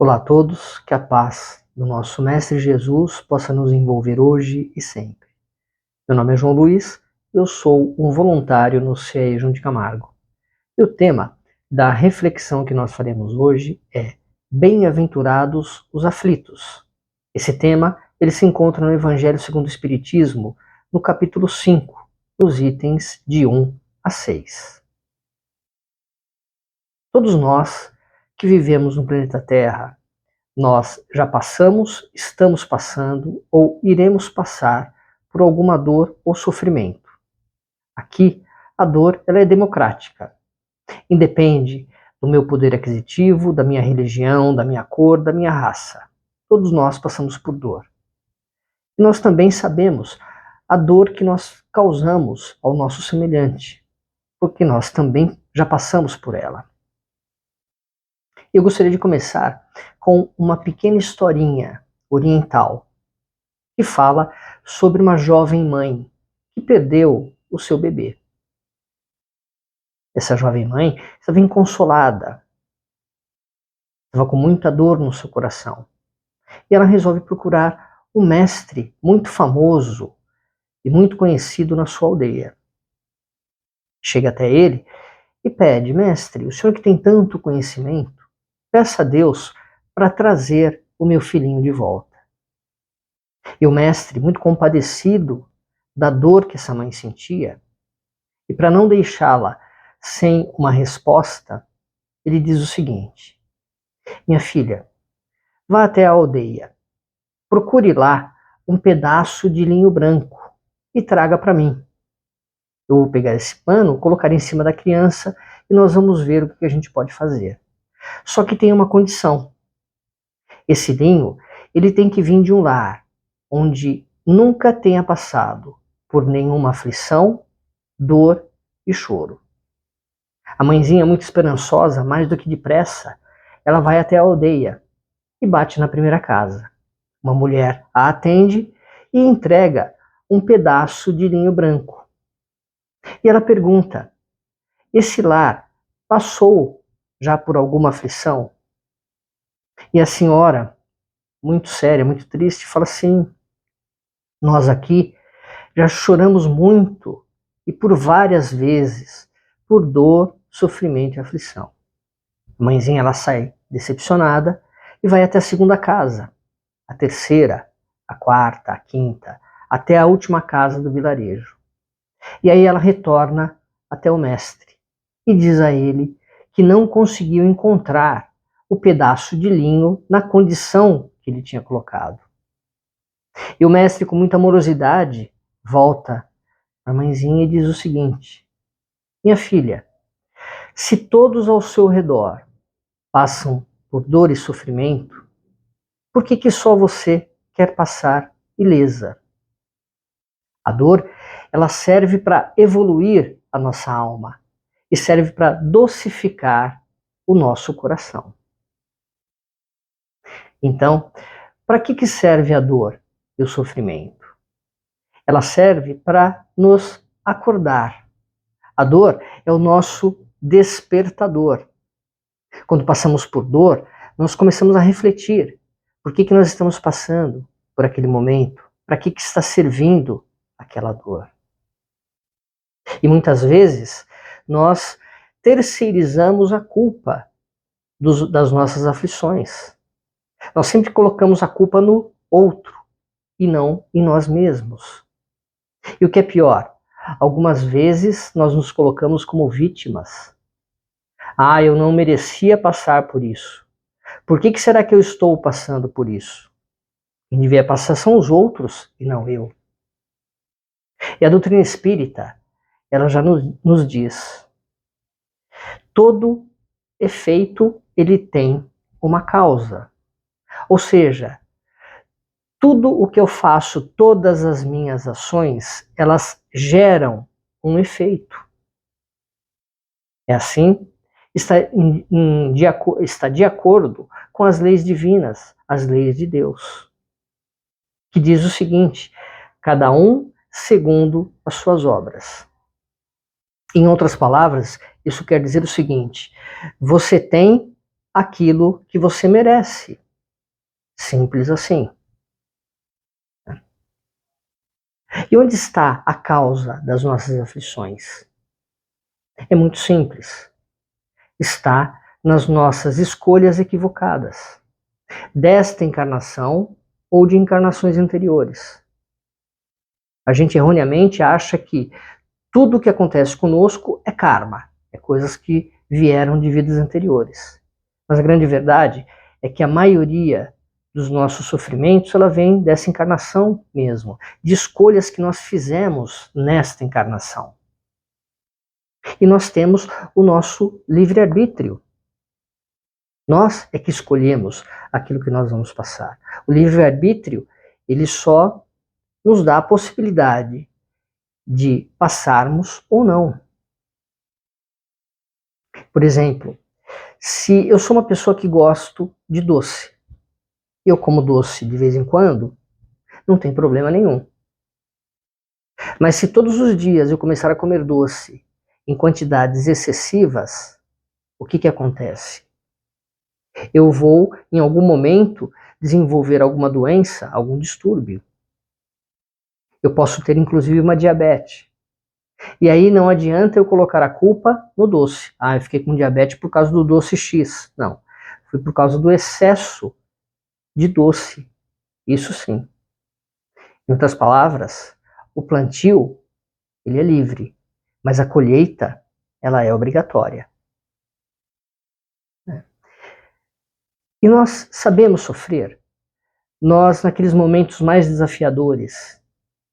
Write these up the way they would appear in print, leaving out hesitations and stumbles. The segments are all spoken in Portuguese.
Olá a todos, que a paz do nosso Mestre Jesus possa nos envolver hoje e sempre. Meu nome é João Luiz, eu sou um voluntário no CEA João de Camargo. E o tema da reflexão que nós faremos hoje é Bem-aventurados os aflitos. Esse tema ele se encontra no Evangelho segundo o Espiritismo, no capítulo 5, nos itens de 1 a 6. Todos nós que vivemos no planeta Terra, nós já passamos, estamos passando ou iremos passar por alguma dor ou sofrimento. Aqui, a dor ela é democrática. Independe do meu poder aquisitivo, da minha religião, da minha cor, da minha raça. Todos nós passamos por dor. E nós também sabemos a dor que nós causamos ao nosso semelhante, porque nós também já passamos por ela. Eu gostaria de começar com uma pequena historinha oriental que fala sobre uma jovem mãe que perdeu o seu bebê. Essa jovem mãe estava inconsolada, estava com muita dor no seu coração. E ela resolve procurar um mestre muito famoso e muito conhecido na sua aldeia. Chega até ele e pede: mestre, o senhor que tem tanto conhecimento, peça a Deus para trazer o meu filhinho de volta. E o mestre, muito compadecido da dor que essa mãe sentia, e para não deixá-la sem uma resposta, ele diz o seguinte: minha filha, vá até a aldeia, procure lá um pedaço de linho branco e traga para mim. Eu vou pegar esse pano, colocar em cima da criança e nós vamos ver o que a gente pode fazer. Só que tem uma condição. Esse linho, ele tem que vir de um lar onde nunca tenha passado por nenhuma aflição, dor e choro. A mãezinha, muito esperançosa, mais do que depressa, ela vai até a aldeia e bate na primeira casa. Uma mulher a atende e entrega um pedaço de linho branco. E ela pergunta: esse lar passou já por alguma aflição? E a senhora, muito séria, muito triste, fala assim: nós aqui já choramos muito e por várias vezes, por dor, sofrimento e aflição. A mãezinha ela sai decepcionada e vai até a segunda casa, a terceira, a quarta, a quinta, até a última casa do vilarejo. E aí ela retorna até o mestre e diz a ele que não conseguiu encontrar o pedaço de linho na condição que ele tinha colocado. E o mestre, com muita amorosidade, volta para a mãezinha e diz o seguinte: minha filha, se todos ao seu redor passam por dor e sofrimento, por que só você quer passar ilesa? A dor, ela serve para evoluir a nossa alma e serve para docificar o nosso coração. Então, para que serve a dor e o sofrimento? Ela serve para nos acordar. A dor é o nosso despertador. Quando passamos por dor, nós começamos a refletir. Por que nós estamos passando por aquele momento? Para que está servindo aquela dor? E muitas vezes nós terceirizamos a culpa das nossas aflições. Nós sempre colocamos a culpa no outro e não em nós mesmos. E o que é pior, algumas vezes nós nos colocamos como vítimas. Ah, eu não merecia passar por isso. Por que será que eu estou passando por isso? Quem devia passar são os outros e não eu. E a doutrina espírita, ela já nos diz: todo efeito ele tem uma causa. Ou seja, tudo o que eu faço, todas as minhas ações, elas geram um efeito. É assim? Está de acordo com as leis divinas, as leis de Deus, que diz o seguinte: cada um segundo as suas obras. Em outras palavras, isso quer dizer o seguinte: você tem aquilo que você merece. Simples assim. E onde está a causa das nossas aflições? É muito simples. Está nas nossas escolhas equivocadas, desta encarnação ou de encarnações anteriores. A gente erroneamente acha que tudo o que acontece conosco é karma, é coisas que vieram de vidas anteriores. Mas a grande verdade é que a maioria dos nossos sofrimentos ela vem dessa encarnação mesmo, de escolhas que nós fizemos nesta encarnação. E nós temos o nosso livre-arbítrio. Nós é que escolhemos aquilo que nós vamos passar. O livre-arbítrio, ele só nos dá a possibilidade de passarmos ou não. Por exemplo, se eu sou uma pessoa que gosto de doce, eu como doce de vez em quando, não tem problema nenhum. Mas se todos os dias eu começar a comer doce em quantidades excessivas, o que acontece? Eu vou, em algum momento, desenvolver alguma doença, algum distúrbio. Eu posso ter, inclusive, uma diabetes. E aí não adianta eu colocar a culpa no doce. Ah, eu fiquei com diabetes por causa do doce X. Não, foi por causa do excesso de doce. Isso sim. Em outras palavras, o plantio, ele é livre, mas a colheita, ela é obrigatória. E nós sabemos sofrer. Nós, naqueles momentos mais desafiadores,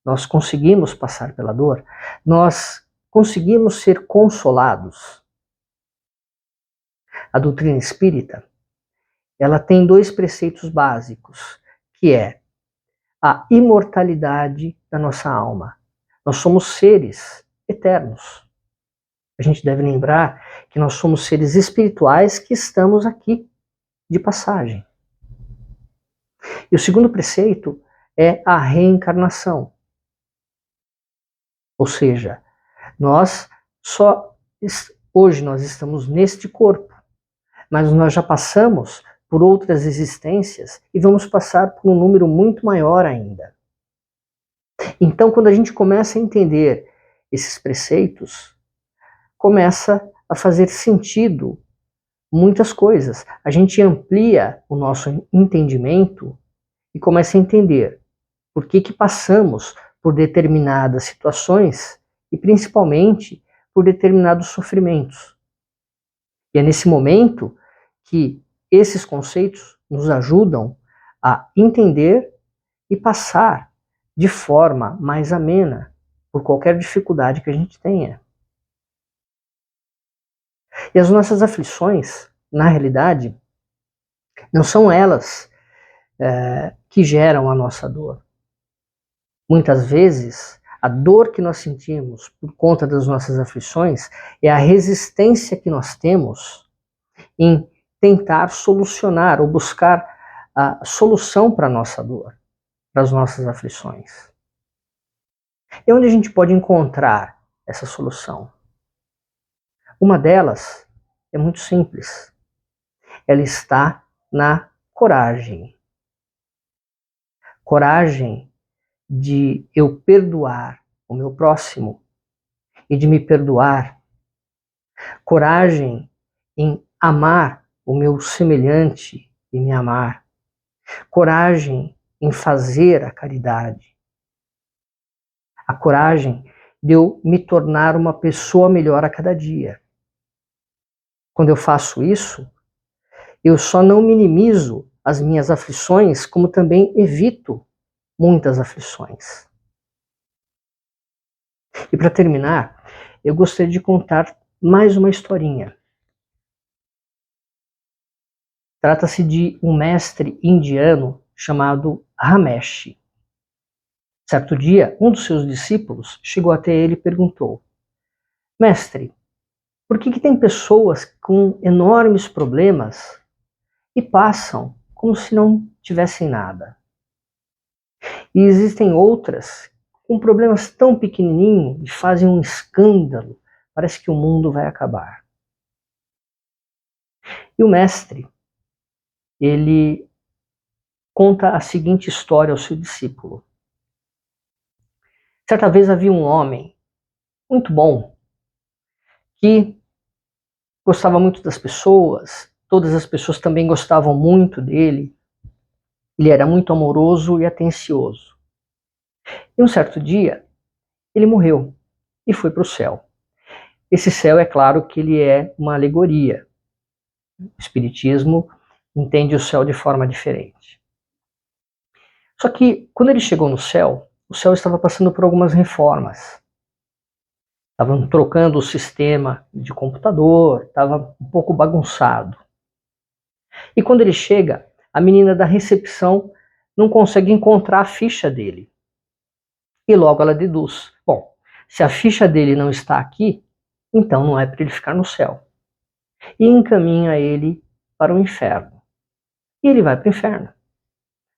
nós conseguimos passar pela dor, nós conseguimos ser consolados. A doutrina espírita, ela tem dois preceitos básicos, que é a imortalidade da nossa alma. Nós somos seres eternos. A gente deve lembrar que nós somos seres espirituais que estamos aqui de passagem. E o segundo preceito é a reencarnação. Ou seja, hoje nós estamos neste corpo, mas nós já passamos por outras existências e vamos passar por um número muito maior ainda. Então, quando a gente começa a entender esses preceitos, começa a fazer sentido muitas coisas. A gente amplia o nosso entendimento e começa a entender por que passamos por determinadas situações e principalmente por determinados sofrimentos. E é nesse momento que esses conceitos nos ajudam a entender e passar de forma mais amena por qualquer dificuldade que a gente tenha. E as nossas aflições, na realidade, não são elas que geram a nossa dor. Muitas vezes, a dor que nós sentimos por conta das nossas aflições é a resistência que nós temos em tentar solucionar ou buscar a solução para a nossa dor, para as nossas aflições. E onde a gente pode encontrar essa solução? Uma delas é muito simples. Ela está na coragem. Coragem de eu perdoar o meu próximo e de me perdoar. Coragem em amar o meu semelhante e me amar. Coragem em fazer a caridade. A coragem de eu me tornar uma pessoa melhor a cada dia. Quando eu faço isso, eu só não minimizo as minhas aflições, como também evito muitas aflições. E para terminar, eu gostaria de contar mais uma historinha. Trata-se de um mestre indiano chamado Ramesh. Certo dia, um dos seus discípulos chegou até ele e perguntou: Mestre, por que tem pessoas com enormes problemas e passam como se não tivessem nada? E existem outras com problemas tão pequenininhos e fazem um escândalo, parece que o mundo vai acabar. E o mestre, ele conta a seguinte história ao seu discípulo. Certa vez havia um homem muito bom que gostava muito das pessoas, todas as pessoas também gostavam muito dele. Ele era muito amoroso e atencioso. E um certo dia, ele morreu e foi para o céu. Esse céu, é claro que ele é uma alegoria. O Espiritismo entende o céu de forma diferente. Só que, quando ele chegou no céu, o céu estava passando por algumas reformas. Estavam trocando o sistema de computador, estava um pouco bagunçado. E quando ele chega, a menina da recepção não consegue encontrar a ficha dele. E logo ela deduz: bom, se a ficha dele não está aqui, então não é para ele ficar no céu. E encaminha ele para o inferno. E ele vai para o inferno.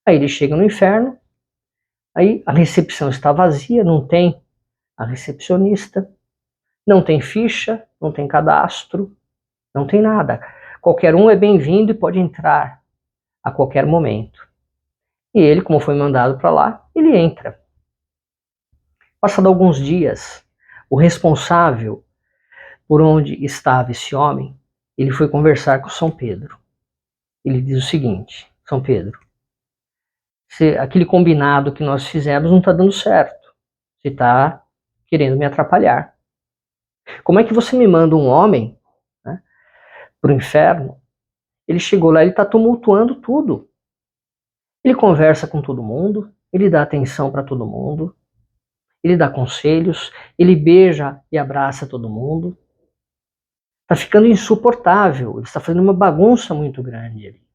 Aí ele chega no inferno, aí a recepção está vazia, não tem a recepcionista, não tem ficha, não tem cadastro, não tem nada. Qualquer um é bem-vindo e pode entrar a qualquer momento. E ele, como foi mandado para lá, ele entra. Passado alguns dias, o responsável por onde estava esse homem, ele foi conversar com São Pedro. Ele diz o seguinte: São Pedro, aquele combinado que nós fizemos não está dando certo. Você está querendo me atrapalhar. Como é que você me manda um homem, né, para o inferno? Ele chegou lá, ele está tumultuando tudo. Ele conversa com todo mundo, ele dá atenção para todo mundo, ele dá conselhos, ele beija e abraça todo mundo. Está ficando insuportável, ele está fazendo uma bagunça muito grande ali.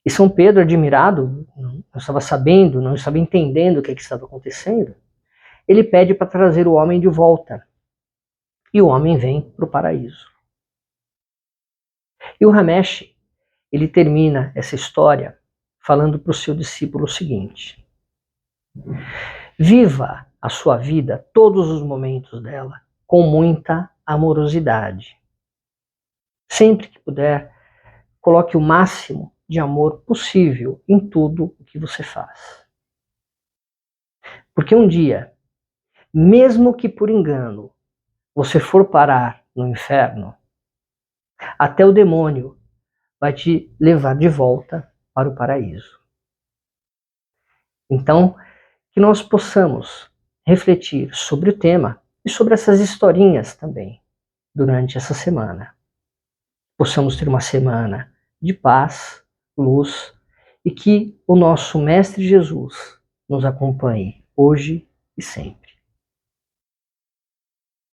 E São Pedro, admirado, não estava sabendo, não estava entendendo o que estava acontecendo, ele pede para trazer o homem de volta. E o homem vem para o paraíso. E o Ramesh, ele termina essa história falando para o seu discípulo o seguinte: viva a sua vida, todos os momentos dela, com muita amorosidade. Sempre que puder, coloque o máximo de amor possível em tudo o que você faz. Porque um dia, mesmo que por engano você for parar no inferno, até o demônio vai te levar de volta para o paraíso. Então, que nós possamos refletir sobre o tema e sobre essas historinhas também durante essa semana. Possamos ter uma semana de paz, luz, e que o nosso Mestre Jesus nos acompanhe hoje e sempre.